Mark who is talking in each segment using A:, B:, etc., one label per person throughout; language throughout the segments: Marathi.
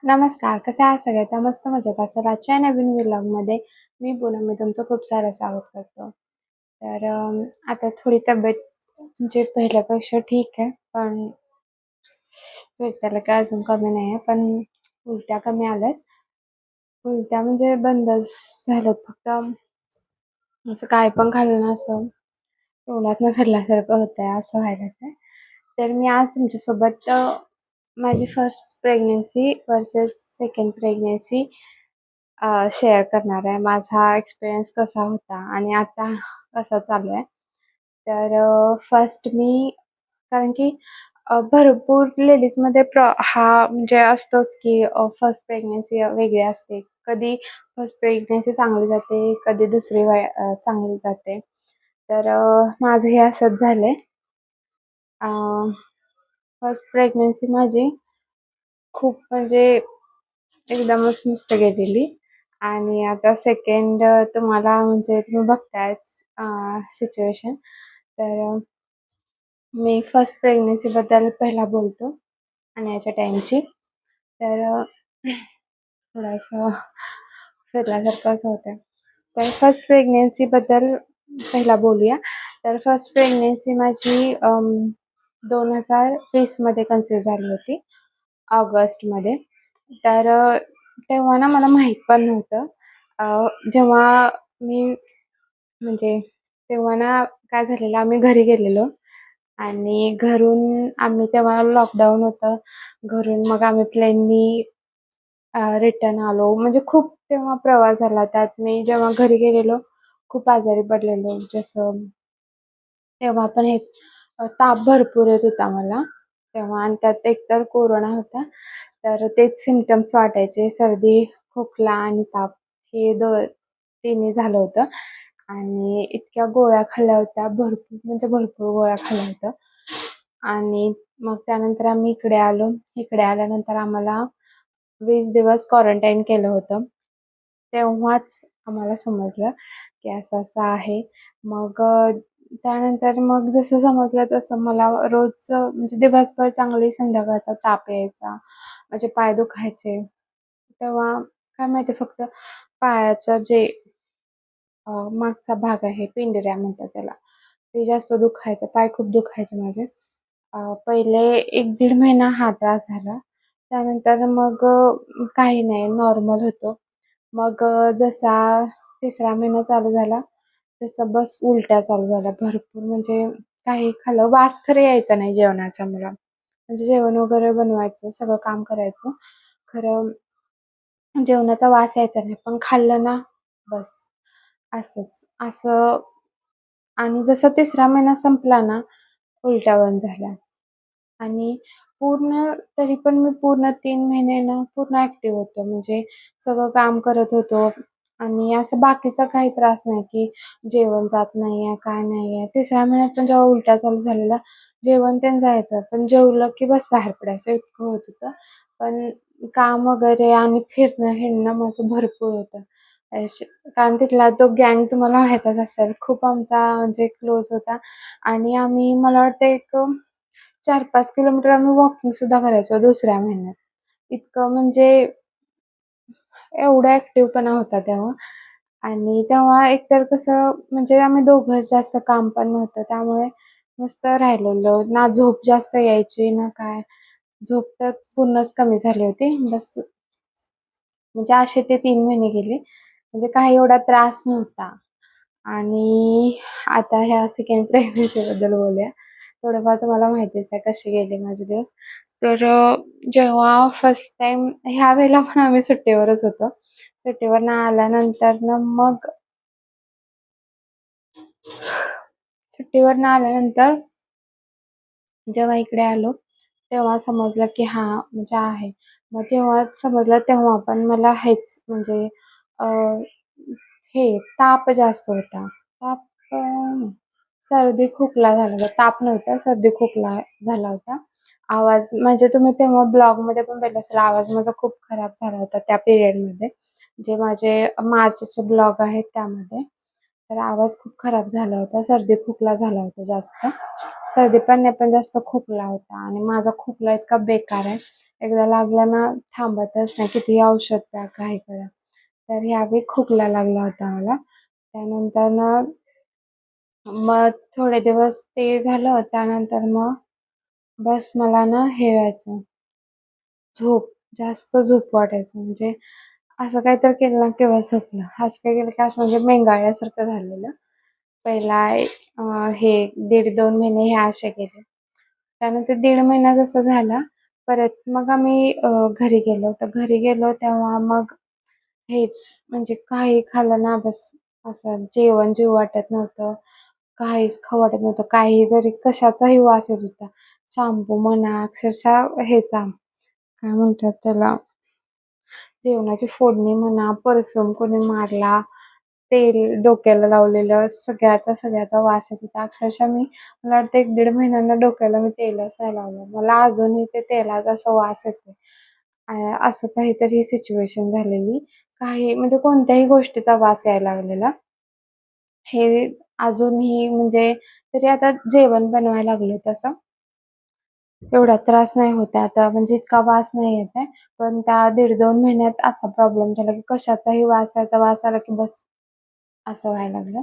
A: नमस्कार, कसे आहात सगळे? तर मस्त मजेत असाल. आजच्या नवीन व्लॉगमध्ये मी तुमचं खूप सारं स्वागत करतो. तर आता थोडी तब्येत म्हणजे पहिल्यापेक्षा ठीक आहे, पण त्याला काय अजून कमी नाही आहे, पण उलट्या कमी आल्यात. उलट्या म्हणजे बंदच झाल्यात फक्त असं काय पण खाल्लं ना असं तोंडातनं फिरल्यासारखं होतंय, असं व्हायला लागलंय. तर मी आज तुमच्यासोबत माझी first pregnancy versus second pregnancy share करणार आहे. माझा एक्सपिरियन्स कसा होता आणि आता कसा चालू आहे. तर फर्स्ट मी कारण की भरपूर लेडीजमध्ये हा म्हणजे असतोच की फर्स्ट प्रेग्नन्सी वेगळी असते. कधी फर्स्ट प्रेग्नन्सी चांगली जाते, कधी दुसरी चांगली जाते. तर माझं हे असंच झालंय. फर्स्ट प्रेग्नन्सी माझी खूप म्हणजे एकदमच मस्त गेलेली आणि आता सेकंड तुम्हाला म्हणजे तुम्ही बघतायच सिच्युएशन. तर मी फर्स्ट प्रेग्नन्सीबद्दल पहिला बोलतो आणि याच्या टाईमची. तर थोडंसं फिरल्यासारखं असं होतं. तर फर्स्ट प्रेग्नन्सीबद्दल पहिला बोलूया. तर फर्स्ट प्रेग्नन्सी माझी 2020मध्ये कन्सीव्ह झाली होती, ऑगस्टमध्ये. तर तेव्हा ना मला माहीत पण नव्हतं. जेव्हा मी म्हणजे तेव्हा ना काय झालेलं, आम्ही घरी गेलेलो आणि घरून आम्ही तेव्हा लॉकडाऊन होतं. घरून मग आम्ही प्लेननी रिटर्न आलो. म्हणजे खूप तेव्हा प्रवास झाला. त्यात मी जेव्हा घरी गेलेलो, खूप आजारी पडलेलो. जसं तेव्हा पण हेच ताप भरपूर येत होता मला तेव्हा आणि त्यात एकतर कोरोना होता. तर तेच सिम्प्टम्स वाटायचे. सर्दी, खोकला आणि ताप हे तिन्ही झालं होतं आणि इतक्या गोळ्या खाल्ल्या होत्या. भरपूर म्हणजे भरपूर गोळ्या खाल्ल्या होत्या आणि मग त्यानंतर आम्ही इकडे आलो. इकडे आल्यानंतर आम्हाला 20 दिवस क्वारंटाईन केलं होतं. तेव्हाच आम्हाला समजलं की असं-असं आहे. मग त्यानंतर मग जसं समजलं तसं मला रोज म्हणजे दिवसभर चांगली संध्याकाळचा ताप यायचा. माझे पाय दुखायचे. तेव्हा काय माहिती फक्त पायाचं जे मागचा भाग आहे, पिंजऱ्या म्हणतात त्याला, ते जास्त दुखायचं. पाय खूप दुखायचे माझे. पहिले 1-1.5 महिना हा त्रास झाला. त्यानंतर मग काही नाही नॉर्मल होतो. मग जसा 3रा महिना चालू झाला, तसं बस उलट्या चालू झाल्या भरपूर म्हणजे काही खाल्लं वास खरं यायचा नाही जेवणाचा मला. म्हणजे जेवण वगैरे बनवायचं, सगळं काम करायचं. खरं जेवणाचा वास यायचा नाही. पण खाल्लं ना बस असंच. असं आणि जसा 3रा महिना संपला ना, उलट्या बंद झाल्या. आणि पूर्ण तरी पण मी पूर्ण 3 महिने ना पूर्ण ॲक्टिव्ह होतो. म्हणजे सगळं काम करत होतो आणि असं बाकीचा काही त्रास नाही, की जेवण जात नाहीये, काय नाहीये. 3ऱ्या महिन्यात पण जेव्हा उलट्या चालू झालेल्या, जेवण तेन जायचं. पण जेवलं की बस बाहेर पडायचं इतकं होत होतं. पण काम वगैरे आणि फिरणं-हिंडणं माझं भरपूर होतं. कारण तिथला तो गँग तुम्हाला माहीतच असेल. खूप आमचा म्हणजे क्लोज होता आणि आम्ही मला वाटतं एक 4-5 किलोमीटर आम्ही वॉकिंगसुद्धा करायचो 2ऱ्या महिन्यात. इतकं म्हणजे एवढा ॲक्टिव्हपणा होता तेव्हा आणि तेव्हा एकतर कसं म्हणजे आम्ही दोघंच जास्त काम पण नव्हतं. त्यामुळे मस्त राहिलेलो. ना झोप जास्त यायची ना काय. झोप तर पूर्णच कमी झाली होती. बस म्हणजे असे ते 3 महिने गेले. म्हणजे काही एवढा त्रास नव्हता. आणि आता ह्या सेकंड प्रेग्नन्सीबद्दल बोलूया. थोडंफार तुम्हाला माहितीच आहे कसे गेले माझे दिवस. तर जेव्हा फर्स्ट टाईम ह्या वेळेला पण आम्ही सुट्टीवरच होतो. सुट्टीवरनं आल्यानंतरनं मग सुट्टीवरनं आल्यानंतर जेव्हा इकडे आलो, तेव्हा समजलं की हां, म्हणजे आहे. मग तेव्हा समजलं तेव्हा पण मला हेच म्हणजे अ, हे ताप जास्त होता. ताप सर्दी खोकला झाला होता. ताप नव्हता, सर्दी खोकला झाला होता. आवाज म्हणजे तुम्ही तेव्हा ब्लॉगमध्ये पण बघितलं असेल, आवाज माझा खूप खराब झाला होता त्या पिरियडमध्ये. जे माझे मार्चचे ब्लॉग आहेत त्यामध्ये. तर आवाज खूप खराब झाला होता. सर्दी खोकला झाला होता जास्त. सर्दी पण नाही, पण जास्त खोकला होता आणि माझा खोकला इतका बेकार आहे. एकदा लागला ना थांबतच नाही. कितीही औषध प्या, काही करा. तर ह्यावेळी खोकला लागला होता मला. त्यानंतर ना मग थोडे दिवस ते झालं. त्यानंतर मग बस मला ना हे व्हायचं, झोप, जास्त झोप वाटायचं. म्हणजे असं काहीतरी केलं ना किंवा झोपलं. असं काय केलं की असं म्हणजे मेंगाळल्यासारखं झालेलं. पहिला हे 1.5-2 महिने हे असे गेले. त्यानंतर 1.5 महिना जसा झाला, परत मग आम्ही घरी गेलो. तर घरी गेलो तेव्हा मग हेच म्हणजे काही खाल्लं ना बस असं जेवण जेवू वाटत नव्हतं. काहीच खाऊ वाटत नव्हतं. काही जरी कशाचाही वास येत होता. शॅम्पू म्हणा, अक्षरशः ह्याचा काय म्हणतात त्याला, जेवणाची फोडणी म्हणा, परफ्यूम कोणी मारला, तेल डोक्याला लावलेलं, सगळ्याचा वास येत होता. अक्षरशः मला वाटतं 1-1.5 महिन्यांना डोक्याला मी तेलच नाही लावलं. मला अजूनही ते तेलाचा असा वास येतोय. असं काहीतरी सिच्युएशन झालेली. काही म्हणजे कोणत्याही गोष्टीचा वास यायला लागलेला. हे अजूनही म्हणजे तरी आता जेवण बनवायला लागलोय तसं. एवढा त्रास नाही होत आहे आता म्हणजे इतका वास नाही येत आहे. पण त्या 1.5-2 महिन्यात असा प्रॉब्लेम झाला, की कशाचाही वास यायचा, वास आला की बस असं व्हायला लागलं.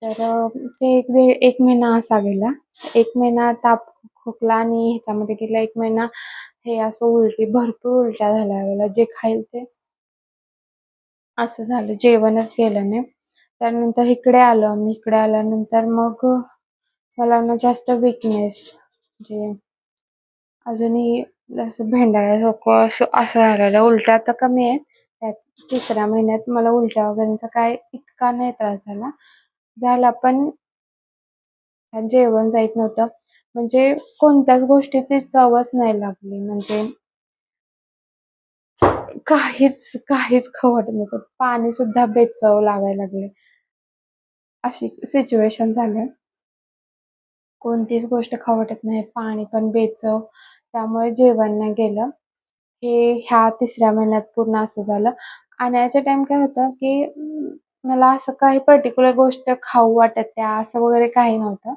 A: तर ते 1 महिना असा गेला. 1 महिना ताप, खोकला आणि ह्याच्यामध्ये गेला. 1 महिना हे असं उलटी, भरपूर उलट्या झाल्या यावेळेला. जे खाईल ते असं झालं. जेवणच गेलं नाही. त्यानंतर इकडे आलो आम्ही. इकडे आल्यानंतर मग मला ना जास्त वीकनेस म्हणजे अजूनही असं भेंडाळ्यासारखं असं झालेलं. उलट्या आता कमी आहेत. त्यात 3ऱ्या महिन्यात मला उलट्या वगैरेंचा काय इतका नाही त्रास झाला. झाला पण जेवण जाईत नव्हतं. म्हणजे कोणत्याच गोष्टीची चवच नाही लागली. म्हणजे काहीच खाऊ वाटत नव्हतं. पाणीसुद्धा बेचव लागायला लागले. अशी सिच्युएशन झाली. कोणतीच गोष्ट खाऊ वाटत नाही. पाणी पण बेचव. त्यामुळे जेवण नाही गेलं. हे ह्या 3ऱ्या महिन्यात पूर्ण असं झालं. आणायच्या टाईम काय होतं, की मला असं काही पर्टिक्युलर गोष्ट खाऊ वाटत त्या असं वगैरे काही नव्हतं.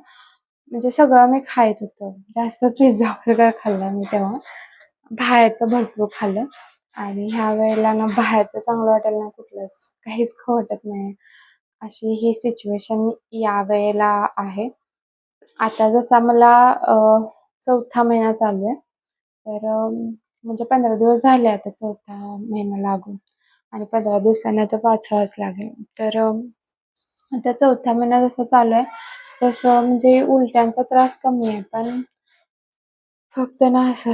A: म्हणजे सगळं मी खात होतो. जास्त पिझ्झा बर्गर खाल्ला मी तेव्हा. बाहेरचं भरपूर खाल्लं आणि ह्या वेळेला ना बाहेरचं चांगलं वाटेल ना कुठलंच काहीच खाऊ वाटत नाही. अशी ही सिच्युएशन यावेळेला आहे. आता जसा मला 4था महिना चालू आहे. तर म्हणजे 15 दिवस झाले आता 4था महिना लागून आणि 15 दिवसांनी आता 5वाच लागेल. तर आता 4था महिना जसा चालू आहे, तसं म्हणजे उलट्यांचा त्रास कमी आहे. पण फक्त ना असं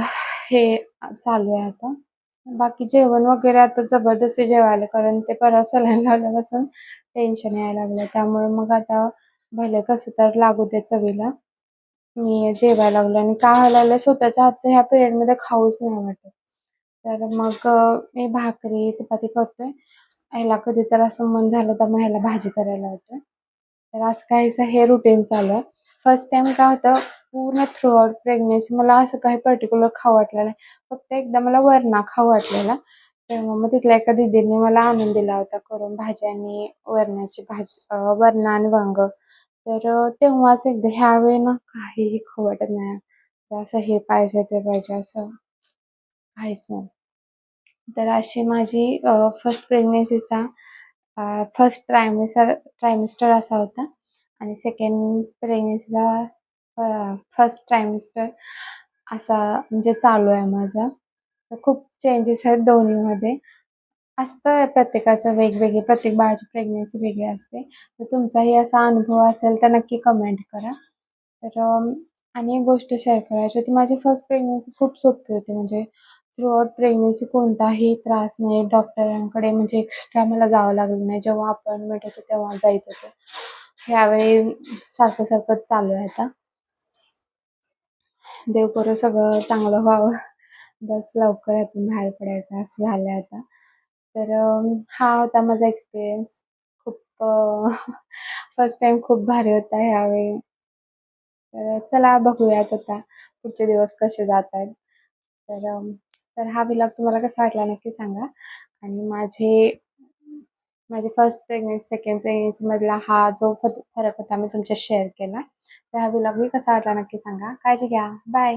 A: हे चालू आहे आता. बाकी जेवण वगैरे आता जबरदस्ती जेवायला कारण ते परवा सलाईन लावल्यापासून टेन्शन यायला लागलं. त्यामुळे मग आता भले कसं तर लागू दे चवीला. मी जेवायला लागले आणि काय व्हायला लागलं स्वतःच्या हातचं ह्या पिरियडमध्ये खाऊच नाही वाटत. तर मग मी भाकरी, चपाती करतोय. ह्याला कधी तर असं मन झालं तर मग ह्याला भाजी करायला लावतोय. तर असं काहीसं हे रुटीन चालू आहे. फर्स्ट टाईम काय होतं, पूर्ण थ्रूआउट प्रेग्नन्सी मला असं काही पर्टिक्युलर खाऊ वाटलं नाही. फक्त एकदा मला वरणा खाऊ वाटलेला. तेव्हा मग तिथल्या एका दीदीने मला आणून दिला होता करून भाजी आणि वरणाची भाजी, वरण आणि वांगं. तर तेव्हाच एकदा ह्यावेळी ना काहीही खाऊ वाटत नाही. असं हे पाहिजे, ते पाहिजे असं काहीच नाही. तर अशी माझी फर्स्ट प्रेग्नन्सीचा फर्स्ट ट्रायमेस्टर असा होता आणि सेकंड प्रेग्नन्सीचा फर्स्ट ट्रायमेस्टर असा म्हणजे चालू आहे माझा. तर खूप चेंजेस आहेत दोन्हीमध्ये. असतं प्रत्येकाचं वेगवेगळे, प्रत्येक बाळाची प्रेग्नन्सी वेगळी असते. तर तुमचाही असा अनुभव असेल तर नक्की कमेंट करा. तर आणि एक गोष्ट शेअर करायची होती. माझी फर्स्ट प्रेग्नन्सी खूप सोपी होती. म्हणजे थ्रूआउट प्रेग्नन्सी कोणताही त्रास नाही. डॉक्टरांकडे म्हणजे एक्स्ट्रा मला जावं लागलं नाही. जेव्हा अपॉइंटमेंट होती तेव्हा जात होते. ह्यावेळी सारखं चालू आहे आता. देव करो सगळं चांगलं व्हावं. बस लवकर यातून बाहेर पडायचं असं झालंय आता. तर हा होता माझा एक्सपिरियन्स. खूप फर्स्ट टाईम खूप भारी होता ह्यावेळी. तर चला बघूयात आता पुढचे दिवस कसे जातायत. तर तर हा व्लॉग तुम्हाला कसा वाटला नक्की सांगा. आणि माझी फर्स्ट प्रेग्नन्सी, सेकंड प्रेग्नन्सीमधला हा जो फरक होता मी तुमच्याशी शेअर केला. तर हा व्लॉगही कसा वाटला नक्की सांगा. काळजी घ्या. बाय.